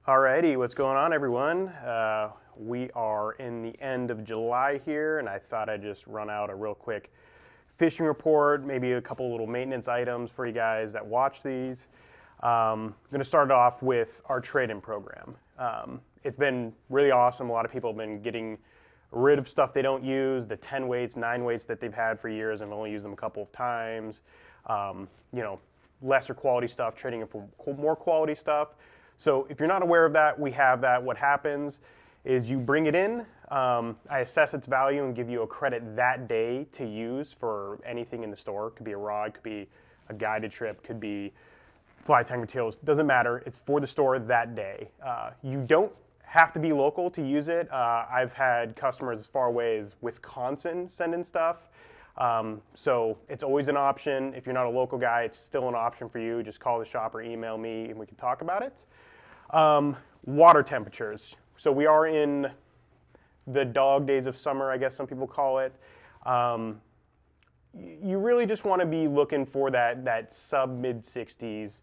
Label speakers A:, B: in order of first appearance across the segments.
A: Alrighty, what's going on, everyone? We are in the end of July here, and I thought I'd just run out a real quick fishing report, maybe a couple little maintenance items for you guys that watch these. I'm going to start off with our trade-in program. It's been really awesome. A lot of people have been getting rid of stuff they don't use, the 10 weights, 9 weights that they've had for years and only used them a couple of times. Lesser quality stuff, trading it for more quality stuff. So if you're not aware of that, we have that. What happens is you bring it in, I assess its value and give you a credit that day to use for anything in the store. It could be a rod, could be a guided trip, could be fly tying materials, doesn't matter. It's for the store that day. You don't have to be local to use it. I've had customers as far away as Wisconsin send in stuff. So it's always an option. If you're not a local guy, it's still an option for you. Just call the shop or email me and we can talk about it. Water temperatures. So we are in the dog days of summer, I guess some people call it. You really just want to be looking for that sub-mid 60s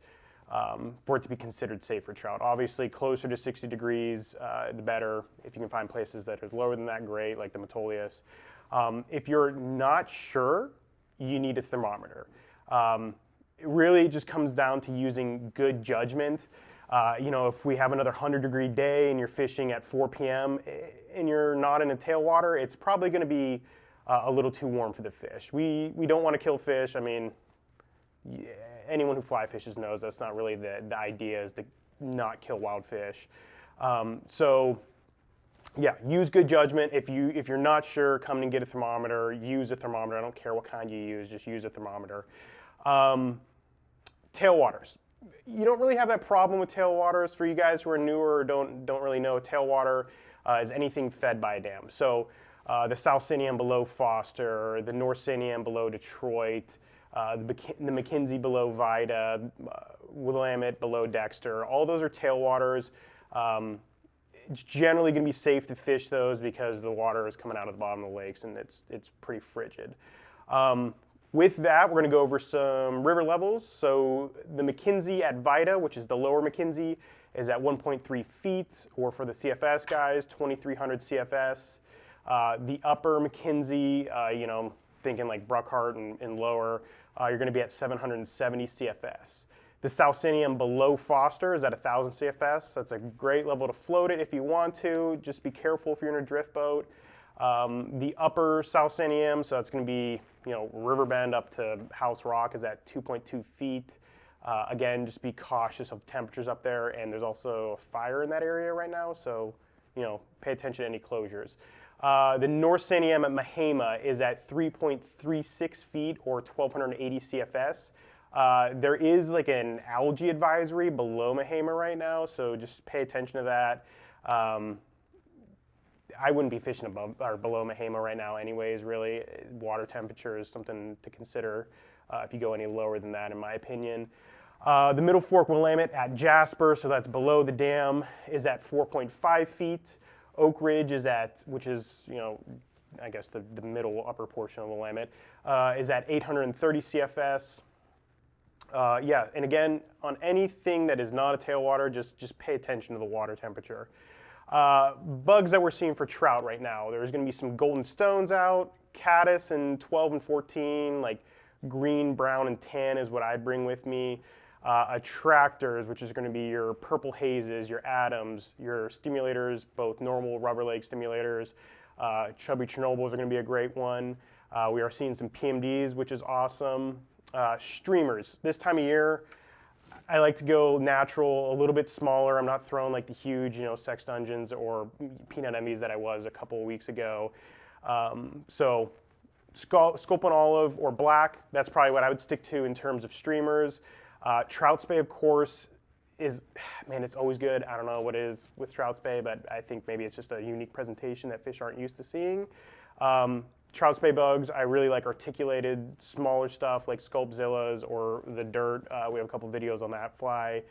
A: for it to be considered safe for trout. Obviously, closer to 60 degrees, the better. If you can find places that are lower than that, great, like the Metolius. If you're not sure, you need a thermometer. It really just comes down to using good judgment. If we have another 100-degree day and you're fishing at 4 p.m. and you're not in a tailwater, it's probably going to be a little too warm for the fish. We don't want to kill fish. I mean, anyone who fly fishes knows that's not really the idea, is to not kill wild fish. Yeah, use good judgment. If you're not sure, come and get a thermometer. Use a thermometer. I don't care what kind you use. Just use a thermometer. Tailwaters. You don't really have that problem with tailwaters. For you guys who are newer or don't really know, tailwater is anything fed by a dam. So the South Sinian below Foster, the North Sinian below Detroit, the McKinsey below Vida, Willamette below Dexter. All those are tailwaters. It's generally going to be safe to fish those because the water is coming out of the bottom of the lakes and it's pretty frigid. With that, we're going to go over some river levels. So the McKinsey at Vida, which is the lower McKinsey, is at 1.3 feet, or for the CFS guys, 2,300 CFS. The upper McKinsey, thinking like Bruckhart and lower, you're going to be at 770 CFS. The South Sinian below Foster is at 1,000 CFS. That's a great level to float it if you want to. Just be careful if you're in a drift boat. The upper South Sinian, so it's going to be Riverbend up to House Rock, is at 2.2 feet. Again, just be cautious of temperatures up there, and there's also a fire in that area right now, so pay attention to any closures. The North Sinian at Mahama is at 3.36 feet, or 1,280 CFS. There is like an algae advisory below Mahama right now, so just pay attention to that. I wouldn't be fishing above or below Mahama right now anyways, really. Water temperature is something to consider if you go any lower than that, in my opinion. The Middle Fork Willamette at Jasper, so that's below the dam, is at 4.5 feet. Oak Ridge is at, which is, I guess the middle upper portion of Willamette, is at 830 CFS. And again, on anything that is not a tailwater, just pay attention to the water temperature. Bugs that we're seeing for trout right now, there's going to be some golden stones out, caddis in 12 and 14, like green, brown, and tan is what I bring with me. Attractors, which is going to be your purple hazes, your Adams, your stimulators, both normal rubber leg stimulators. Chubby Chernobyls are going to be a great one. We are seeing some PMDs, which is awesome. Streamers. This time of year, I like to go natural, a little bit smaller. I'm not throwing like the huge, Sex Dungeons or Peanut Envies that I was a couple of weeks ago. So Sculpin Olive or Black, that's probably what I would stick to in terms of streamers. Trout Spay, of course, it's always good. I don't know what it is with Trout Spay, but I think maybe it's just a unique presentation that fish aren't used to seeing. Trout Spay bugs, I really like articulated, smaller stuff like Sculpzillas or the Dirt. We have a couple videos on that fly.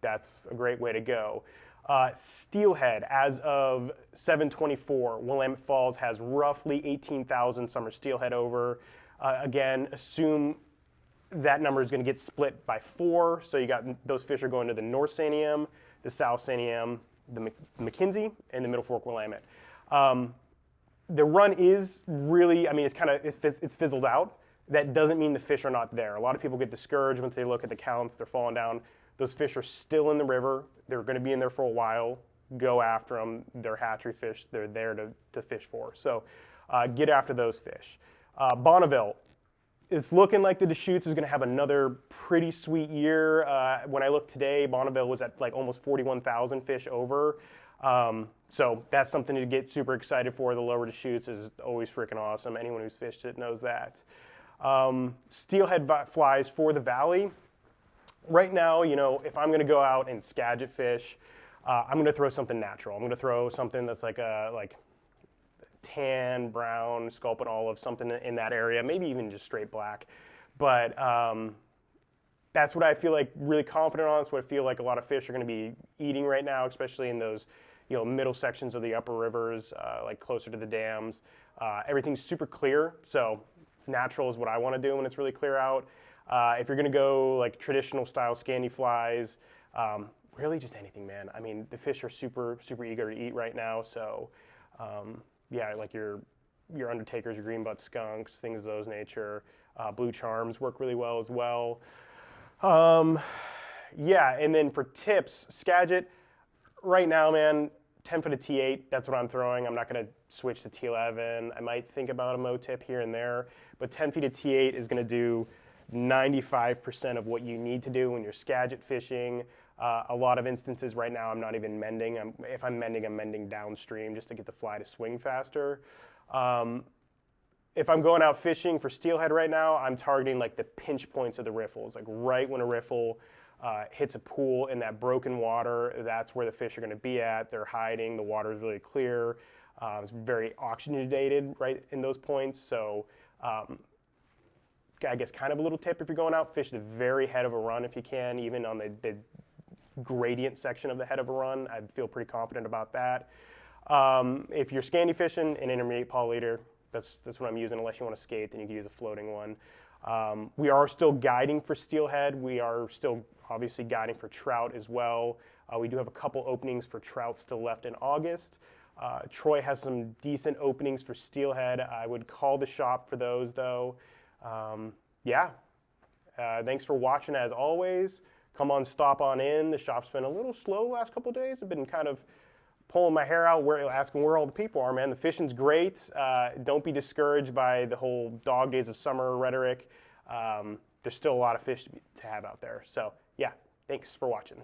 A: That's a great way to go. Steelhead, as of 7/24, Willamette Falls has roughly 18,000 summer steelhead over. Again, assume that number is going to get split by 4, so you got those fish are going to the North Sanium. the South Santiam, the McKinsey, and the Middle Fork Willamette. The run is really, I mean, it's fizzled out. That doesn't mean the fish are not there. A lot of people get discouraged once they look at the counts, they're falling down. Those fish are still in the river. They're going to be in there for a while. Go after them. They're hatchery fish. They're there to fish for. So get after those fish. Bonneville, it's looking like the Deschutes is going to have another pretty sweet year. When I looked today, Bonneville was at like almost 41,000 fish over. So that's something to get super excited for. The lower Deschutes is always freaking awesome. Anyone who's fished it knows that. Steelhead flies for the valley. Right now, you know, if I'm going to go out and Skagit fish, I'm going to throw something natural. I'm going to throw something that's like a tan, brown, sculpin olive, something in that area, maybe even just straight black. But that's what I feel like really confident on. It's what I feel like a lot of fish are going to be eating right now, especially in those, you know, middle sections of the upper rivers, like closer to the dams. Everything's super clear, so natural is what I want to do when it's really clear out. If you're going to go like traditional style Scandi flies, really just anything, man. I mean, the fish are super, super eager to eat right now. So, yeah, like your Undertakers, your green butt skunks, things of those nature. Blue charms work really well as well. Yeah, and then for tips, Skagit, right now, man, 10 foot of T8, that's what I'm throwing. I'm not going to switch to T11. I might think about a Mo tip here and there, but 10 feet of T8 is going to do 95% of what you need to do when you're Skagit fishing. A lot of instances right now, I'm not even mending. If I'm mending downstream just to get the fly to swing faster. If I'm going out fishing for steelhead right now, I'm targeting like the pinch points of the riffles, like right when a riffle hits a pool in that broken water, that's where the fish are going to be at. They're hiding. The water is really clear. It's very oxygenated right in those points. So I guess kind of a little tip if you're going out, fish the very head of a run if you can, even on the gradient section of the head of a run. I feel pretty confident about that. If you're Scandi fishing, an intermediate paw leader, that's what I'm using. Unless you want to skate, then you can use a floating one. We are still guiding for steelhead. We are still obviously guiding for trout as well. We do have a couple openings for trout still left in August. Troy has some decent openings for steelhead. I would call the shop for those though. Yeah, thanks for watching as always. Come on, stop on in. The shop's been a little slow the last couple of days. I've been kind of pulling my hair out, asking where all the people are, man. The fishing's great. Don't be discouraged by the whole dog days of summer rhetoric. There's still a lot of fish to have out there. So yeah, thanks for watching.